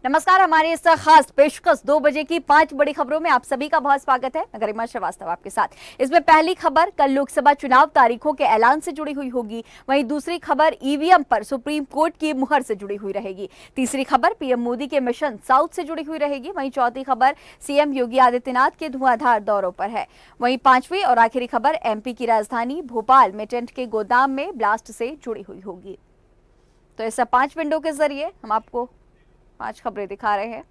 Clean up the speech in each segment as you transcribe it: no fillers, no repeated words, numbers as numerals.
नमस्कार। हमारे इस खास पेशकश 2 बजे की 5 बड़ी खबरों में आप सभी का बहुत स्वागत है। मैं गरिमा श्रीवास्तव आपके साथ। इसमें पहली खबर कल लोकसभा चुनाव तारीखों के ऐलान से जुड़ी हुई होगी। वहीं दूसरी खबर ईवीएम पर सुप्रीम कोर्ट की मुहर से जुड़ी हुई रहेगी। तीसरी खबर पीएम मोदी के मिशन साउथ से जुड़ी हुई रहेगी। वहीं चौथी खबर सीएम योगी आदित्यनाथ के धुआंधार दौरों पर है। वहीं पांचवी और आखिरी खबर एमपी की राजधानी भोपाल में टेंट के गोदाम में ब्लास्ट से जुड़ी हुई होगी। तो इस 5 विंडो के जरिए हम आपको 5 खबरें दिखा रहे हैं।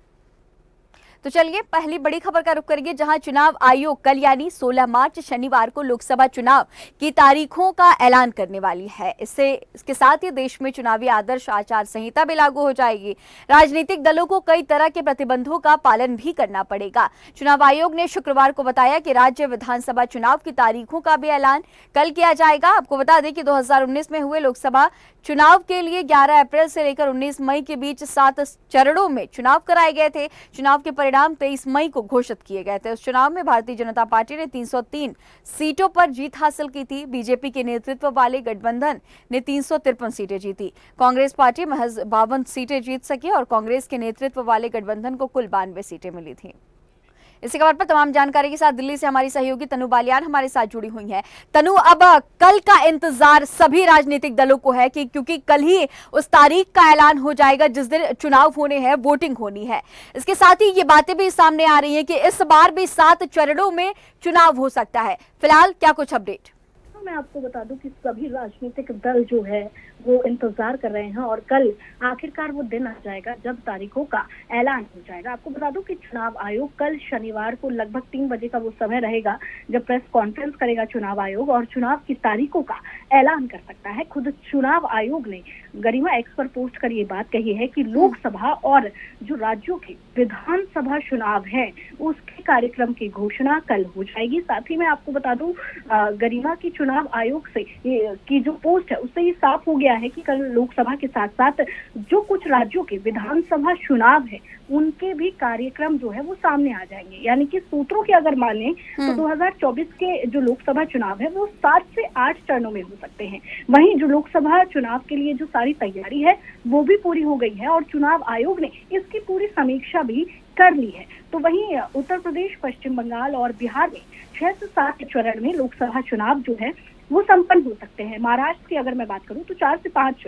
तो चलिए पहली बड़ी खबर का रुख करेंगे, जहां चुनाव आयोग कल यानी 16 मार्च शनिवार को लोकसभा चुनाव की तारीखों का ऐलान करने वाली है। इसके साथ ही देश में चुनावी आदर्श आचार संहिता भी लागू हो जाएगी। राजनीतिक दलों को कई तरह के प्रतिबंधों का पालन भी करना पड़ेगा। चुनाव आयोग ने शुक्रवार को बताया कि राज्य विधानसभा चुनाव की तारीखों का भी ऐलान कल किया जाएगा। आपको बता दें कि 2019 में हुए लोकसभा चुनाव के लिए 11 अप्रैल से लेकर 19 मई के बीच 7 चरणों में चुनाव कराए गए थे। चुनाव के परिणाम 23 मई को घोषित किए गए थे। उस चुनाव में भारतीय जनता पार्टी ने 303 सीटों पर जीत हासिल की थी। बीजेपी के नेतृत्व वाले गठबंधन ने 353 सीटें जीती। कांग्रेस पार्टी महज 52 सीटें जीत सकी और कांग्रेस के नेतृत्व वाले गठबंधन को कुल 92 सीटें मिली थी। इसी खबर पर तमाम जानकारी के साथ दिल्ली से हमारी सहयोगी तनु बालियान हमारे साथ जुड़ी हुई हैं। तनु, अब कल का इंतजार सभी राजनीतिक दलों को है कि क्योंकि कल ही उस तारीख का ऐलान हो जाएगा जिस दिन चुनाव होने हैं, वोटिंग होनी है। इसके साथ ही ये बातें भी सामने आ रही हैं कि इस बार भी 7 चरणों में चुनाव हो सकता है। फिलहाल क्या कुछ अपडेट? मैं आपको बता दूं कि सभी राजनीतिक दल जो है वो इंतजार कर रहे हैं और कल आखिरकार वो दिन आ जाएगा जब तारीखों का ऐलान हो जाएगा। आपको बता दूं कि चुनाव आयोग कल शनिवार को लगभग 3 बजे का वो समय रहेगा जब प्रेस कॉन्फ्रेंस करेगा चुनाव आयोग और चुनाव की तारीखों का ऐलान कर सकता है। खुद चुनाव आयोग ने गरिमा एक्स पर पोस्ट कर ये बात कही है कि लोकसभा और जो राज्यों के विधानसभा चुनाव है उसके कार्यक्रम की घोषणा कल हो जाएगी। साथ ही मैं आपको बता दूं गरिमा की चुनाव आयोग से की जो पोस्ट है उससे ये साफ हो गया है कि कल लोकसभा के साथ साथ जो कुछ राज्यों के विधानसभा चुनाव है उनके भी कार्यक्रम जो है वो सामने आ जाएंगे। यानी कि सूत्रों की अगर माने तो 2024 के जो लोकसभा चुनाव है वो 7 से 8 चरणों में हो सकते हैं। वहीं जो लोकसभा चुनाव के लिए जो सारी तैयारी है वो भी पूरी हो गई है और चुनाव आयोग ने इसकी पूरी समीक्षा भी कर ली है। तो वहीं उत्तर प्रदेश, पश्चिम बंगाल और बिहार में 6 से 7 चरण में लोकसभा चुनाव जो है वो संपन्न हो सकते हैं। महाराष्ट्र की अगर मैं बात करूं तो 4 से 5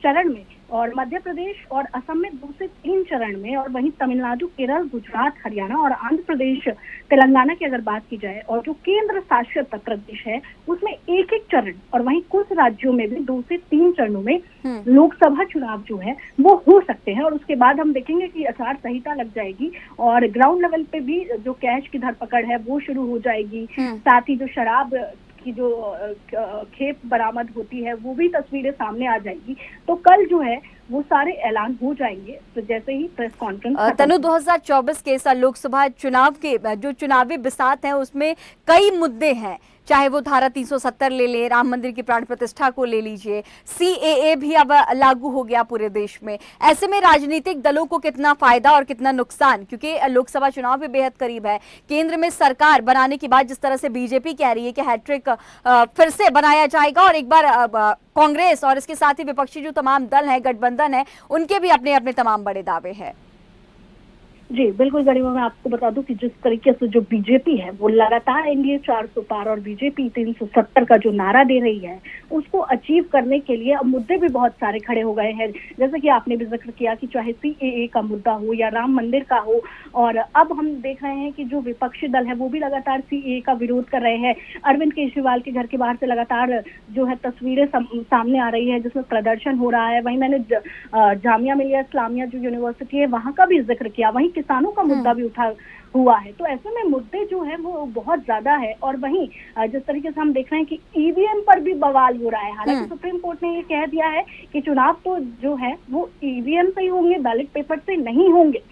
चरण में और मध्य प्रदेश और असम में 2 से 3 चरण में और वहीं तमिलनाडु, केरल, गुजरात, हरियाणा और आंध्र प्रदेश, तेलंगाना की अगर बात की जाए और जो केंद्र शासित प्रदेश है उसमें 1-1 चरण और वहीं कुछ राज्यों में भी 2 से 3 चरणों में लोकसभा चुनाव जो है वो हो सकते हैं। और उसके बाद हम देखेंगे कि आचार संहिता लग जाएगी और ग्राउंड लेवल पे भी जो कैश की धरपकड़ है वो शुरू हो जाएगी। साथ ही जो शराब की जो खेप बरामद होती है वो भी तस्वीरें सामने आ जाएगी। तो कल जो है वो सारे ऐलान हो जाएंगे तो जैसे ही प्रेस कॉन्फ्रेंस। तनु, 2024 के साल लोकसभा चुनाव के जो चुनावी बिसात हैं उसमें कई मुद्दे हैं, चाहे वो धारा 370 ले ले, राम मंदिर की प्राण प्रतिष्ठा को ले लीजिए, सीएए भी अब लागू हो गया पूरे देश में। ऐसे में राजनीतिक दलों को कितना फायदा और कितना नुकसान, क्योंकि लोकसभा चुनाव भी बेहद करीब है। केंद्र में सरकार बनाने के बाद जिस तरह से बीजेपी कह रही है कि हैट्रिक फिर से बनाया जाएगा और एक बार कांग्रेस और इसके साथ ही विपक्षी जो तमाम दल है, गठबंधन है, उनके भी अपने अपने तमाम बड़े दावे हैं। जी बिल्कुल गरिमा, मैं आपको बता दूं कि जिस तरीके से जो बीजेपी है वो लगातार एनडीए 400 पार और बीजेपी 370 का जो नारा दे रही है उसको अचीव करने के लिए अब मुद्दे भी बहुत सारे खड़े हो गए हैं। जैसे कि आपने भी जिक्र किया कि चाहे सीएए का मुद्दा हो या राम मंदिर का हो, और अब हम देख रहे हैं कि जो विपक्षी दल है वो भी लगातार सीएए का विरोध कर रहे हैं। अरविंद केजरीवाल के घर के बाहर से लगातार जो है तस्वीरें सामने आ रही है जिसमें प्रदर्शन हो रहा है। वहीं मैंने जामिया मिलिया इस्लामिया जो यूनिवर्सिटी है वहां का भी जिक्र किया, वहीं किसानों का मुद्दा भी उठा हुआ है। तो ऐसे में मुद्दे जो है वो बहुत ज्यादा है। और वहीं जिस तरीके से हम देख रहे हैं कि ईवीएम पर भी बवाल हो रहा है। हालांकि सुप्रीम कोर्ट ने ये कह दिया है कि चुनाव तो जो है वो ईवीएम से ही होंगे, बैलेट पेपर से नहीं होंगे।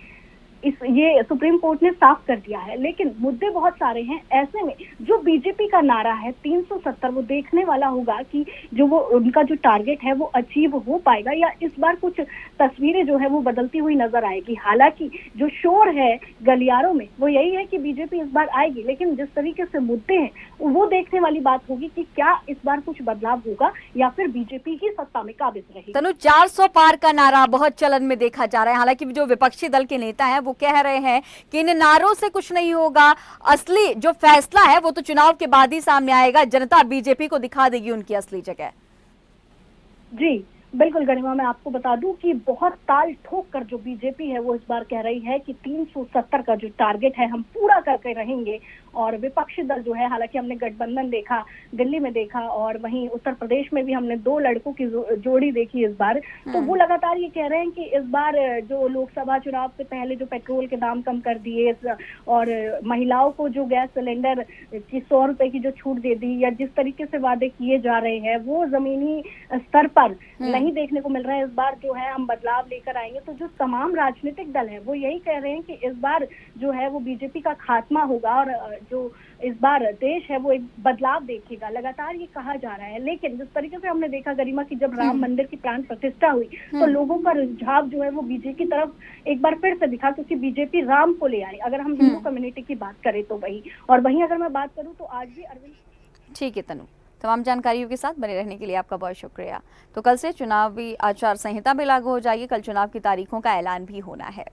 ये सुप्रीम कोर्ट ने साफ कर दिया है, लेकिन मुद्दे बहुत सारे हैं। ऐसे में जो बीजेपी का नारा है 370, वो देखने वाला होगा कि जो वो उनका जो टारगेट है वो अचीव हो पाएगा या इस बार कुछ तस्वीरें जो है वो बदलती हुई नजर आएगी। हालांकि जो शोर है गलियारों में वो यही है कि बीजेपी इस बार आएगी, लेकिन जिस तरीके से मुद्दे हैं वो देखने वाली बात होगी कि क्या इस बार कुछ बदलाव होगा या फिर बीजेपी ही सत्ता में काबिज रहेगी। तनु, 400 पार का नारा बहुत चलन में देखा जा रहा है। हालांकि जो विपक्षी दल के नेता हैं वो कह रहे हैं कि इन नारों से कुछ नहीं होगा, असली जो फैसला है वो तो चुनाव के बाद ही सामने आएगा, जनता बीजेपी को दिखा देगी उनकी असली जगह। जी बिल्कुल गरिमा, मैं आपको बता दूं कि बहुत ताल ठोक कर जो बीजेपी है वो इस बार कह रही है कि 370 का जो टारगेट है हम पूरा करके रहेंगे। और विपक्षी दल जो है, हालांकि हमने गठबंधन देखा, दिल्ली में देखा और वहीं उत्तर प्रदेश में भी हमने 2 लड़कों की जोड़ी देखी इस बार, तो वो लगातार ये कह रहे हैं कि इस बार जो लोकसभा चुनाव से पहले जो पेट्रोल के दाम कम कर दिए और महिलाओं को जो गैस सिलेंडर की 100 रुपए की जो छूट दे दी या जिस तरीके से वादे किए जा रहे हैं वो जमीनी स्तर पर नहीं देखने को मिल रहा है। इस बार जो है हम बदलाव लेकर आएंगे। तो जो तमाम राजनीतिक दल है वो यही कह रहे हैं कि इस बार जो है वो बीजेपी का खात्मा होगा और जो इस बार देश है वो एक बदलाव देखेगा। लगातार ये कहा जा रहा है, लेकिन जिस तरीके से हमने देखा गरिमा की जब राम मंदिर की प्राण प्रतिष्ठा हुई तो लोगों का रुझाव जो है वो बीजेपी की तरफ एक बार फिर से दिखा, क्योंकि बीजेपी राम को ले आई। अगर हम हिंदू कम्युनिटी की बात करें तो वहीं अगर मैं बात करूं तो आज भी अरविंद। ठीक है तनु, तमाम जानकारियों के साथ बने रहने के लिए आपका बहुत शुक्रिया। तो कल से चुनावी आचार संहिता भी लागू हो जाएगी, कल चुनाव की तारीखों का ऐलान भी होना है।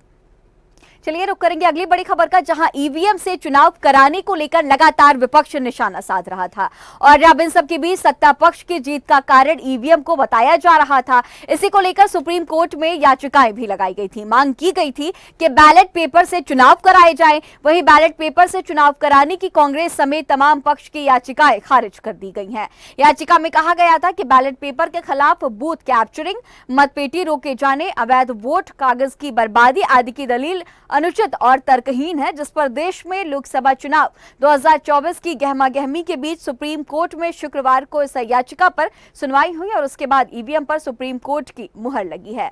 चलिए रुक करेंगे अगली बड़ी खबर का, जहां ईवीएम से चुनाव कराने को लेकर लगातार विपक्ष निशाना साध रहा था और अब इन सब के बीच सत्ता पक्ष की जीत का कारण ईवीएम को बताया जा रहा था। इसी को लेकर सुप्रीम कोर्ट में याचिकाएं भी लगाई गई थी। मांग की गई थी कि बैलेट पेपर से चुनाव कराए जाएं। वहीं बैलेट पेपर से चुनाव कराने की कांग्रेस समेत तमाम पक्ष की याचिकाएं खारिज कर दी गई हैं। याचिका में कहा गया था कि बैलेट पेपर के खिलाफ बूथ कैप्चरिंग, मतपेटी रोके जाने, अवैध वोट, कागज की बर्बादी आदि की दलील अनुचित और तर्कहीन है, जिस पर देश में लोकसभा चुनाव 2024 की गहमागहमी के बीच सुप्रीम कोर्ट में शुक्रवार को इस याचिका पर सुनवाई हुई और उसके बाद ईवीएम पर सुप्रीम कोर्ट की मुहर लगी है।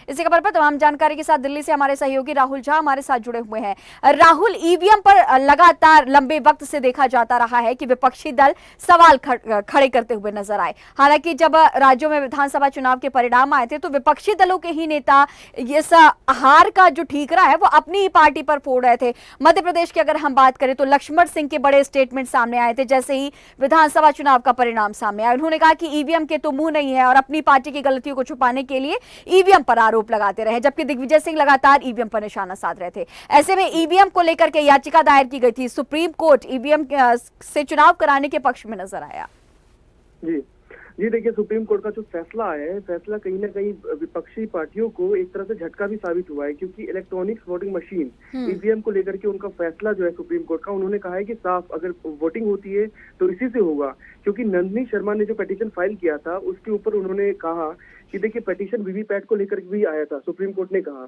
इसी खबर पर तमाम जानकारी के साथ दिल्ली से हमारे सहयोगी राहुल झा हमारे साथ जुड़े हुए हैं। राहुल, ईवीएम पर लगातार लंबे वक्त से देखा जाता रहा है कि विपक्षी दल सवाल खड़े करते हुए नजर आए। हालांकि जब राज्यों में विधानसभा चुनाव के परिणाम आए थे तो विपक्षी दलों के ही नेता इस हार का जो ठीकरा है वो अपनी ही पार्टी पर फोड़ रहे थे। मध्य प्रदेश की अगर हम बात करें तो लक्ष्मण सिंह के बड़े स्टेटमेंट सामने आए थे जैसे ही विधानसभा चुनाव का परिणाम सामने आया। उन्होंने कहा कि ईवीएम के तो मुंह नहीं है और अपनी पार्टी की गलतियों को छुपाने के लिए ईवीएम पर आरोप लगाते रहे, जबकि दिग्विजय सिंह लगातार ईवीएम पर निशाना साध रहे थे। ऐसे में ईवीएम को लेकर के याचिका दायर की गई थी। सुप्रीम कोर्ट ईवीएम से चुनाव कराने के पक्ष में नजर आया। जी देखिए, सुप्रीम कोर्ट का जो फैसला आया है, फैसला कहीं ना कहीं विपक्षी पार्टियों को एक तरह से झटका भी साबित हुआ है, क्योंकि इलेक्ट्रॉनिक्स वोटिंग मशीन ईवीएम को लेकर के उनका फैसला जो है सुप्रीम कोर्ट का, उन्होंने कहा है कि साफ अगर वोटिंग होती है तो इसी से होगा। क्योंकि नंदिनी शर्मा ने जो पिटीशन फाइल किया था उसके ऊपर उन्होंने कहा कि देखिए पिटीशन वीवीपैट को लेकर भी आया था, सुप्रीम कोर्ट ने कहा,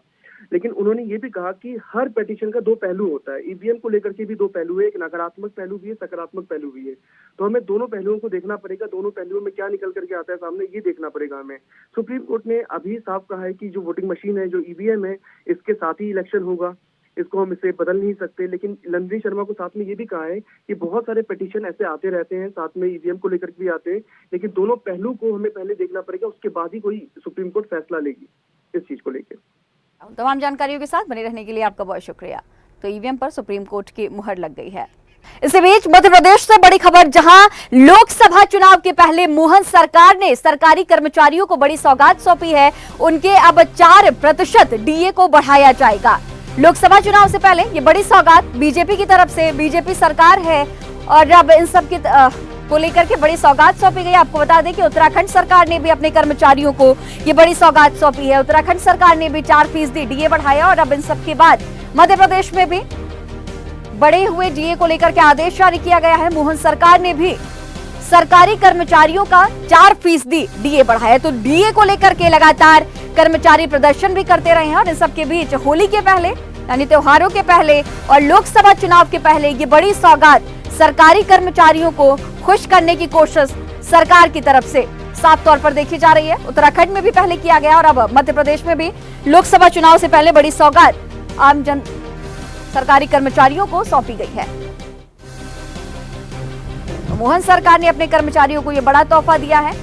लेकिन उन्होंने ये भी कहा कि हर पिटीशन का 2 पहलू होता है। ईवीएम को लेकर के भी 2 पहलू है, एक नकारात्मक पहलू भी है, सकारात्मक पहलू भी है। तो हमें दोनों पहलुओं को देखना पड़ेगा, दोनों पहलुओं में क्या निकल करके आता है सामने ये देखना पड़ेगा हमें। सुप्रीम कोर्ट ने अभी साफ कहा है कि जो वोटिंग मशीन है, जो ईवीएम है, इसके साथ ही इलेक्शन होगा, इसको हम इसे बदल नहीं सकते। लेकिन नंदिनी शर्मा को साथ में ये भी कहा है कि बहुत सारे पिटीशन ऐसे आते रहते हैं, साथ में ईवीएम को लेकर भी आते हैं, लेकिन दोनों पहलू को हमें पहले देखना पड़ेगा, उसके बाद ही कोई सुप्रीम कोर्ट फैसला लेगी इस चीज को लेकर। तमाम जानकारियों के साथ बने रहने के लिए आपका बहुत शुक्रिया। तो ईवीएम पर सुप्रीम कोर्ट की मुहर लग गई है। इसी बीच मध्य प्रदेश से बड़ी खबर, जहां लोकसभा चुनाव के पहले मोहन सरकार ने सरकारी कर्मचारियों को बड़ी सौगात सौंपी है। उनके अब 4% डीए को बढ़ाया जाएगा। लोकसभा चुनाव से पहले ये बड़ी सौगात बीजेपी की तरफ से, बीजेपी सरकार है और अब इन सब की को लेकर के बड़ी सौगात सौंपी गई। आपको बता दें कि उत्तराखंड सरकार ने भी अपने कर्मचारियों को ये बड़ी सौगात सौंपी है। उत्तराखंड सरकार ने भी 4% डीए बढ़ाया और अब इन सब के बाद मध्य प्रदेश में भी बढ़े हुए डीए को लेकर के आदेश जारी किया गया है। मोहन सरकार ने भी सरकारी कर्मचारियों का 4% डीए बढ़ाया। तो डीए को लेकर के लगातार कर्मचारी प्रदर्शन भी करते रहे हैं और इन सब के बीच होली के पहले यानी त्योहारों के पहले और लोकसभा चुनाव के पहले ये बड़ी सौगात सरकारी कर्मचारियों को खुश करने की कोशिश सरकार की तरफ से साफ तौर पर देखी जा रही है। उत्तराखंड में भी पहले किया गया और अब मध्य प्रदेश में भी लोकसभा चुनाव से पहले बड़ी सौगात आम जन सरकारी कर्मचारियों को सौंपी गई है। तो मोहन सरकार ने अपने कर्मचारियों को यह बड़ा तोहफा दिया है।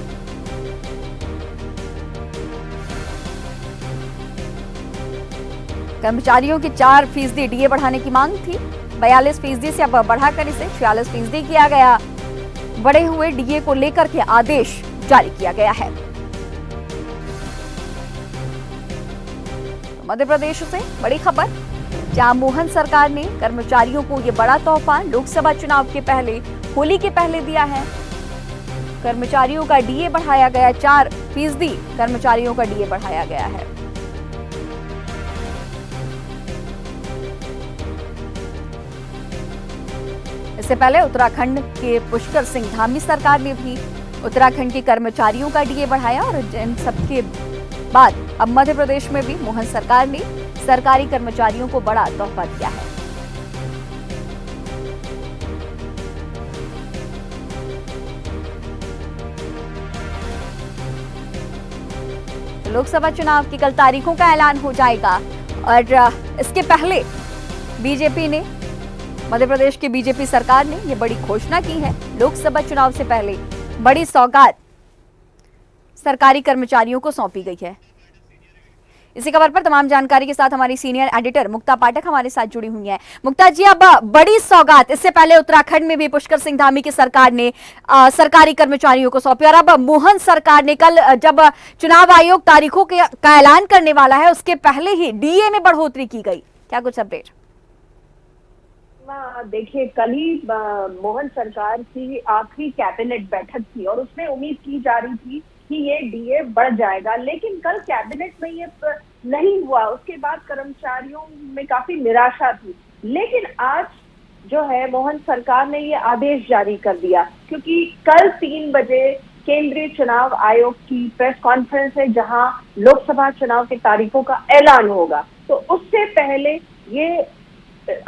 कर्मचारियों की 4% डीए बढ़ाने की मांग थी। 42% से अब बढ़ाकर इसे 46% किया गया। बढ़े हुए डीए को लेकर के आदेश जारी किया गया है। तो मध्य प्रदेश से बड़ी खबर, जहां मोहन सरकार ने कर्मचारियों को यह बड़ा तोहफा लोकसभा चुनाव के पहले, होली के पहले दिया है। कर्मचारियों का डीए बढ़ाया गया, 4% कर्मचारियों का डीए बढ़ाया गया है। इससे पहले उत्तराखंड के पुष्कर सिंह धामी सरकार ने भी उत्तराखंड के कर्मचारियों का डीए बढ़ाया और इन सबके बाद अब मध्य प्रदेश में भी मोहन सरकार ने सरकारी कर्मचारियों को बड़ा तोहफा दिया है। लोकसभा चुनाव की कल तारीखों का ऐलान हो जाएगा और इसके पहले बीजेपी ने, मध्य प्रदेश की बीजेपी सरकार ने यह बड़ी घोषणा की है। लोकसभा चुनाव से पहले बड़ी सौगात सरकारी कर्मचारियों को सौंपी गई है। इसी खबर पर तमाम जानकारी के साथ हमारी सीनियर एडिटर मुक्ता पाठक हमारे साथ जुड़ी हुई हैं। मुक्ता जी, अब बड़ी सौगात इससे पहले उत्तराखंड में भी पुष्कर सिंह धामी की सरकार ने सरकारी कर्मचारियों को सौंपी और अब मोहन सरकार ने कल, जब चुनाव आयोग तारीखों का ऐलान करने वाला है, उसके पहले ही डीए में बढ़ोतरी की गई। क्या कुछ अपडेट? देखिए, कल ही मोहन सरकार की आखिरी कैबिनेट बैठक थी और उसमें उम्मीद की जा रही थी कि ये डीए बढ़ जाएगा, लेकिन कल कैबिनेट में ये नहीं हुआ। उसके बाद कर्मचारियों में काफी निराशा थी, लेकिन आज जो है मोहन सरकार ने ये आदेश जारी कर दिया, क्योंकि कल 3 बजे केंद्रीय चुनाव आयोग की प्रेस कॉन्फ्रेंस है, जहां लोकसभा चुनाव की तारीखों का ऐलान होगा। तो उससे पहले ये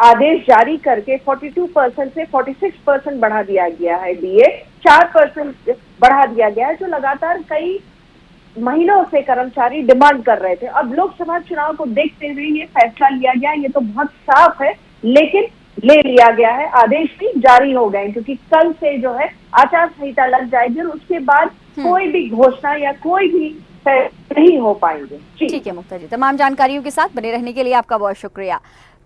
आदेश जारी करके 42% से 46% बढ़ा दिया गया है। डीए 4% बढ़ा दिया गया है, जो लगातार कई महीनों से कर्मचारी डिमांड कर रहे थे। अब लोकसभा चुनाव को देखते हुए ये फैसला लिया गया। ये तो बहुत साफ है, लेकिन ले लिया गया है। आदेश भी जारी हो गए, क्योंकि कल से जो है आचार संहिता लग जाएगी और उसके बाद कोई भी घोषणा या कोई भी नहीं हो पाएंगे। ठीक है मुक्ता जी, तमाम जानकारियों के साथ बने रहने के लिए आपका बहुत शुक्रिया।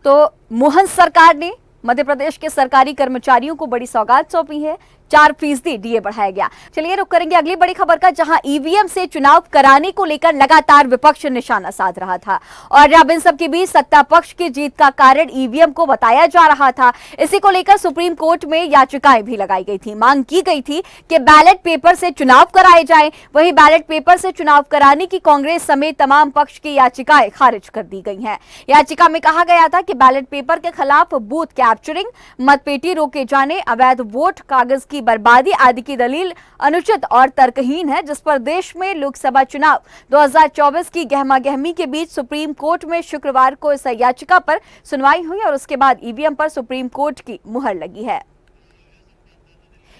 तो मोहन सरकार ने मध्य प्रदेश के सरकारी कर्मचारियों को बड़ी सौगात सौंपी है। 4% डीए बढ़ाया गया। चलिए रुक करेंगे अगली बड़ी खबर का, जहां ईवीएम से चुनाव कराने को लेकर लगातार विपक्ष निशाना साध रहा था और अब इन सबके बीच सत्ता पक्ष की जीत का कारण ईवीएम को बताया जा रहा था। इसी को लेकर सुप्रीम कोर्ट में याचिकाएं भी लगाई गई थी। मांग की गई थी कि बैलेट पेपर से चुनाव कराए जाए। वहीं बैलेट पेपर से चुनाव कराने की कांग्रेस समेत तमाम पक्ष की याचिकाएं खारिज कर दी गई हैं। याचिका में कहा गया था कि बैलेट पेपर के खिलाफ बूथ कैप्चरिंग, मतपेटी रोके जाने, अवैध वोट, कागज की बर्बादी आदि की दलील अनुचित और तर्कहीन है, जिस पर देश में लोकसभा चुनाव 2024 की गहमागहमी के बीच सुप्रीम कोर्ट में शुक्रवार को इस याचिका पर सुनवाई हुई और उसके बाद ईवीएम पर सुप्रीम कोर्ट की मुहर लगी है।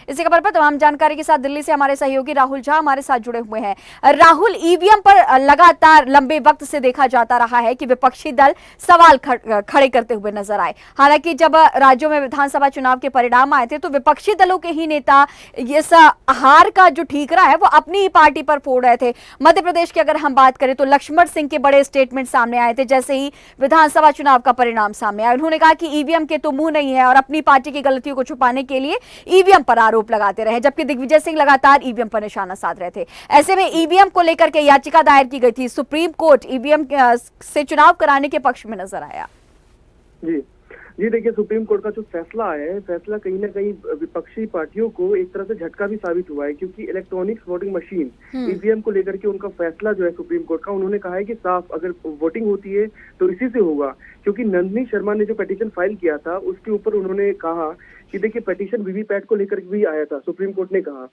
इसी खबर पर तमाम जानकारी के साथ दिल्ली से हमारे सहयोगी राहुल झा हमारे साथ जुड़े हुए हैं। राहुल, ईवीएम पर लगातार लंबे वक्त से देखा जाता रहा है कि विपक्षी दल सवाल खड़े करते हुए नजर आए। हालांकि जब राज्यों में विधानसभा चुनाव के परिणाम आए थे तो विपक्षी दलों के ही नेता इस हार का जो ठीकरा है वो अपनी ही पार्टी पर फोड़ रहे थे। मध्य प्रदेश की अगर हम बात करें तो लक्ष्मण सिंह के बड़े स्टेटमेंट सामने आए थे जैसे ही विधानसभा चुनाव का परिणाम सामने आया। उन्होंने कहा कि ईवीएम के तो मुंह नहीं है और अपनी पार्टी की गलतियों को छुपाने के लिए ईवीएम पर आरोप लगाते रहे, जबकि दिग्विजय सिंह लगातार ईवीएम पर निशाना साध रहे थे। ऐसे में ईवीएम को लेकर के याचिका दायर की गई थी। सुप्रीम कोर्ट ईवीएम से चुनाव कराने के पक्ष में नजर आया। जी देखिए, सुप्रीम कोर्ट का जो फैसला आया है, फैसला कहीं ना कहीं विपक्षी पार्टियों को एक तरह से झटका भी साबित हुआ है, क्योंकि इलेक्ट्रॉनिक्स वोटिंग मशीन ईवीएम को लेकर के उनका फैसला जो है सुप्रीम कोर्ट का, उन्होंने कहा है कि साफ अगर वोटिंग होती है तो इसी से होगा। क्योंकि नंदिनी शर्मा ने जो पिटीशन फाइल किया था उसके ऊपर उन्होंने कहा कि देखिए पिटीशन वीवीपैट को लेकर भी आया था, सुप्रीम कोर्ट ने कहा,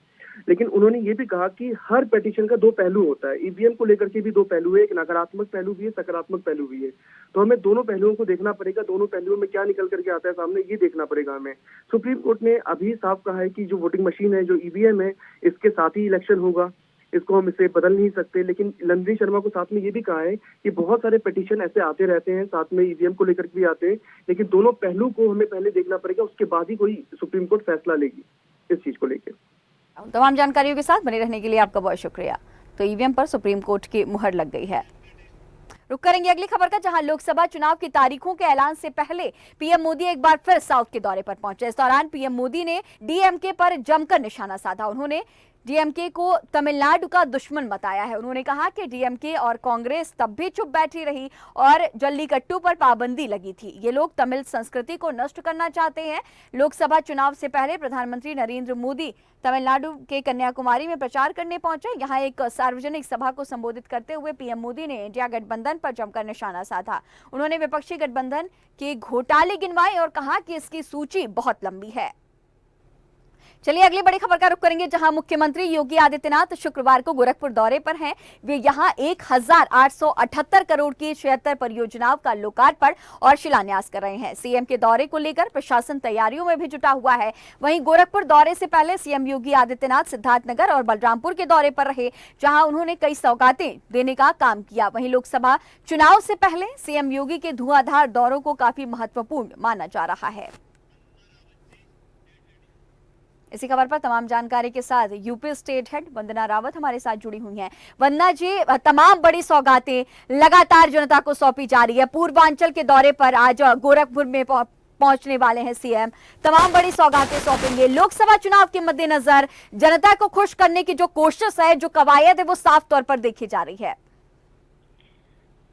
लेकिन उन्होंने ये भी कहा कि हर पिटीशन का 2 पहलू होता है। ईवीएम को लेकर के भी 2 पहलू है, एक नकारात्मक पहलू भी है, सकारात्मक पहलू भी है। तो हमें दोनों पहलुओं को देखना पड़ेगा, दोनों पहलुओं में क्या निकल करके आता है सामने ये देखना पड़ेगा हमें। सुप्रीम कोर्ट ने अभी साफ कहा है कि जो वोटिंग मशीन है, जो ईवीएम है, इसके साथ ही इलेक्शन होगा। इसको हम इसे बदल नहीं सकते। लेकिन नंदिनी शर्मा को साथ में ये भी कहा है कि बहुत सारे पिटीशन ऐसे आते रहते हैं, साथ में ईवीएम को लेकर भी आते हैं, लेकिन दोनों पहलू को हमें पहले देखना पड़ेगा, उसके बाद ही कोई सुप्रीम कोर्ट फैसला लेगी इस चीज को लेकर। तमाम जानकारियों के साथ बने रहने के लिए आपका बहुत शुक्रिया। तो ईवीएम पर सुप्रीम कोर्ट की मुहर लग गई है। रुक करेंगे अगली खबर का, जहां लोकसभा चुनाव की तारीखों के ऐलान से पहले पीएम मोदी एक बार फिर साउथ के दौरे पर पहुंचे। इस दौरान पीएम मोदी ने डीएमके पर जमकर निशाना साधा। उन्होंने डीएमके को तमिलनाडु का दुश्मन बताया है। उन्होंने कहा कि डीएमके और कांग्रेस तब भी चुप बैठी रही और जल्लीकट्टू पर पाबंदी लगी थी। ये लोग तमिल संस्कृति को नष्ट करना चाहते हैं। लोकसभा चुनाव से पहले प्रधानमंत्री नरेंद्र मोदी तमिलनाडु के कन्याकुमारी में प्रचार करने पहुंचे। यहां एक सार्वजनिक सभा को संबोधित करते हुए पीएम मोदी ने इंडिया गठबंधन पर जमकर निशाना साधा। उन्होंने विपक्षी गठबंधन के घोटाले गिनवाए और कहा कि इसकी सूची बहुत लंबी है। चलिए अगली बड़ी खबर का रुख करेंगे, जहां मुख्यमंत्री योगी आदित्यनाथ शुक्रवार को गोरखपुर दौरे पर हैं। वे यहां 1878 करोड़ की 76 परियोजनाओं का लोकार्पण और शिलान्यास कर रहे हैं। सीएम के दौरे को लेकर प्रशासन तैयारियों में भी जुटा हुआ है। वहीं गोरखपुर दौरे से पहले सीएम योगी आदित्यनाथ सिद्धार्थनगर और बलरामपुर के दौरे पर रहे, जहां उन्होंने कई सौगातें देने का काम किया। वहीं लोकसभा चुनाव से पहले सीएम योगी के धुआंधार दौरों को काफी महत्वपूर्ण माना जा रहा है। इसी खबर पर तमाम जानकारी के साथ यूपी स्टेट हेड वंदना रावत हमारे साथ जुड़ी हुई हैं। वंदना जी, तमाम बड़ी सौगातें लगातार जनता को सौंपी जा रही है। पूर्वांचल के दौरे पर आज गोरखपुर में पहुंचने वाले हैं सीएम, तमाम बड़ी सौगातें सौंपेंगे। लोकसभा चुनाव के मद्देनजर जनता को खुश करने की जो कोशिश है, जो कवायद है, वो साफ तौर पर देखी जा रही है।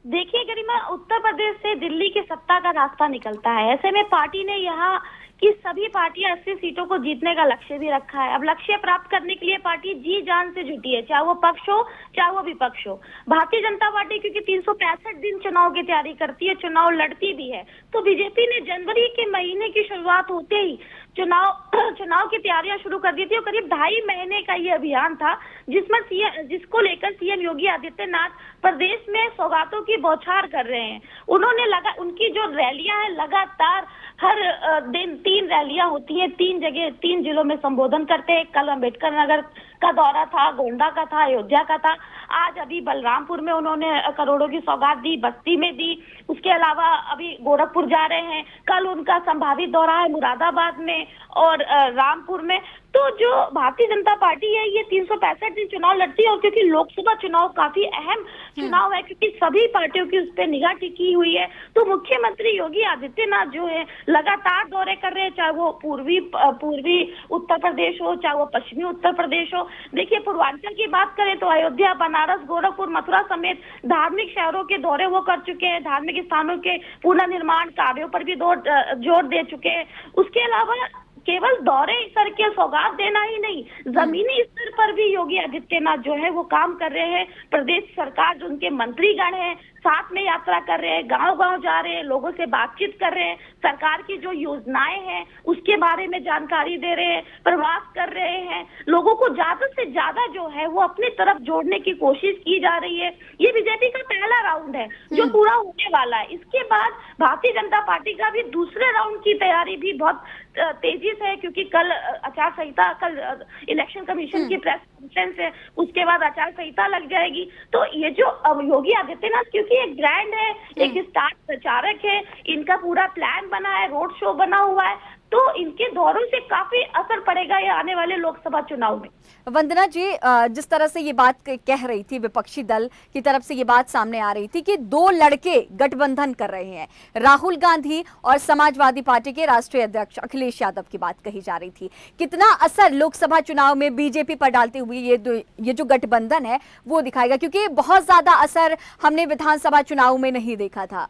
देखिए गरिमा, उत्तर प्रदेश से दिल्ली की सत्ता का रास्ता निकलता है। ऐसे में पार्टी ने यहाँ की सभी पार्टियां 80 सीटों को जीतने का लक्ष्य भी रखा है। अब लक्ष्य प्राप्त करने के लिए पार्टी जी जान से जुटी है, चाहे वो पक्ष हो चाहे वो विपक्ष हो। भारतीय जनता पार्टी क्योंकि 365 दिन चुनाव की तैयारी करती है, चुनाव लड़ती भी है, तो बीजेपी ने जनवरी के महीने की शुरुआत होते ही चुनाव की तैयारियां शुरू कर दी थी। और करीब 2.5 महीने का ये अभियान था, जिसको लेकर सीएम योगी आदित्यनाथ प्रदेश में सौगातों की बौछार कर रहे हैं। उनकी जो रैलियां हैं, लगातार हर दिन 3 रैलियां होती हैं, 3 जगह 3 जिलों में संबोधन करते हैं। कल अम्बेडकर नगर का दौरा था, गोंडा का था, अयोध्या का था। आज अभी बलरामपुर में उन्होंने करोड़ों की सौगात दी, बस्ती में दी। उसके अलावा अभी गोरखपुर जा रहे हैं। कल उनका संभावित दौरा है मुरादाबाद में और रामपुर में। तो जो भारतीय जनता पार्टी है, ये 365 दिन चुनाव लड़ती है। और क्योंकि लोकसभा चुनाव काफी अहम चुनाव है, क्योंकि सभी पार्टियों की उस पर निगाह टिकी हुई है, तो मुख्यमंत्री योगी आदित्यनाथ जो है लगातार दौरे कर रहे हैं, चाहे वो पूर्वी उत्तर प्रदेश हो, चाहे वो पश्चिमी उत्तर प्रदेश हो। देखिए, पूर्वांचल की बात करें तो अयोध्या, बनारस, गोरखपुर, मथुरा समेत धार्मिक शहरों के दौरे वो कर चुके हैं। धार्मिक स्थानों के पुनर्निर्माण कार्यों पर भी जोर दे चुके हैं। उसके अलावा केवल दौरे स्तर के सौगात देना ही नहीं, जमीनी स्तर पर भी योगी आदित्यनाथ जो है वो काम कर रहे हैं। प्रदेश सरकार जो उनके मंत्रीगण हैं साथ में यात्रा कर रहे हैं, गांव-गांव जा रहे हैं, लोगों से बातचीत कर रहे हैं, सरकार की जो योजनाएं हैं उसके बारे में जानकारी दे रहे हैं, प्रवास कर रहे हैं। लोगों को ज्यादा से ज्यादा जो है वो अपनी तरफ जोड़ने की कोशिश की जा रही है। ये बीजेपी का पहला राउंड है जो पूरा होने वाला है। इसके बाद भारतीय जनता पार्टी का भी दूसरे राउंड की तैयारी भी बहुत तेजी से है, क्योंकि कल आचार संहिता, कल इलेक्शन कमीशन की प्रेस कॉन्फ्रेंस है, उसके बाद आचार संहिता लग जाएगी। तो ये जो योगी आदित्यनाथ क्योंकि एक ब्रांड है, एक स्टार प्रचारक है, इनका पूरा प्लान बना है, रोड शो बना हुआ है, तो इनके दौरों से काफी असर पड़ेगा ये आने वाले लोकसभा चुनाव में। वंदना जी, जिस तरह से ये बात कह रही थी, विपक्षी दल की तरफ से ये बात सामने आ रही थी कि 2 लड़के गठबंधन कर रहे हैं, राहुल गांधी और समाजवादी पार्टी के राष्ट्रीय अध्यक्ष अखिलेश यादव की बात कही जा रही थी। कितना असर लोकसभा चुनाव में बीजेपी पर डालते हुए ये जो गठबंधन है वो दिखाएगा, क्योंकि बहुत ज्यादा असर हमने विधानसभा चुनाव में नहीं देखा था।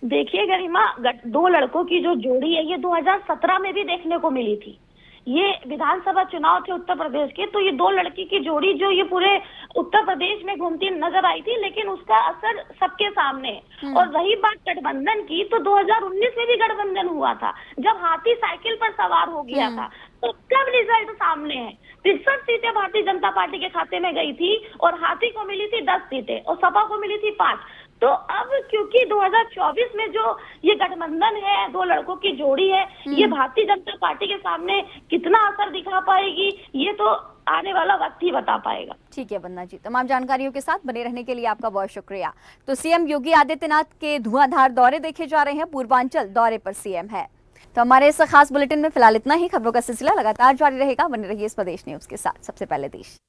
देखिए गरिमा, 2 लड़कों की जो जोड़ी है ये 2017 में भी देखने को मिली थी। ये विधानसभा चुनाव थे उत्तर प्रदेश के, तो ये 2 लड़की की जोड़ी जो ये पूरे उत्तर प्रदेश में घूमती नजर आई थी, लेकिन उसका असर सबके सामने है। और रही बात गठबंधन की, तो 2019 में भी गठबंधन हुआ था, जब हाथी साइकिल पर सवार हो गया था। तो कब रिजल्ट सामने है, 63 सीटें भारतीय जनता पार्टी के खाते में गई थी और हाथी को मिली थी 10 सीटें और सपा को मिली थी 5। तो अब क्योंकि 2024 में जो ये गठबंधन है, 2 लड़कों की जोड़ी है, ये भारतीय जनता पार्टी के सामने कितना असर दिखा पाएगी, ये तो आने वाला वक्त ही बता पाएगा। ठीक है वंदना जी, तमाम जानकारियों के साथ बने रहने के लिए आपका बहुत शुक्रिया। तो सीएम योगी आदित्यनाथ के धुआंधार दौरे देखे जा रहे हैं, पूर्वांचल दौरे पर सीएम है। तो हमारे इस खास बुलेटिन में फिलहाल इतना ही। खबरों का सिलसिला लगातार जारी रहेगा, बने रहिए स्वदेश न्यूज के साथ। सबसे पहले देश।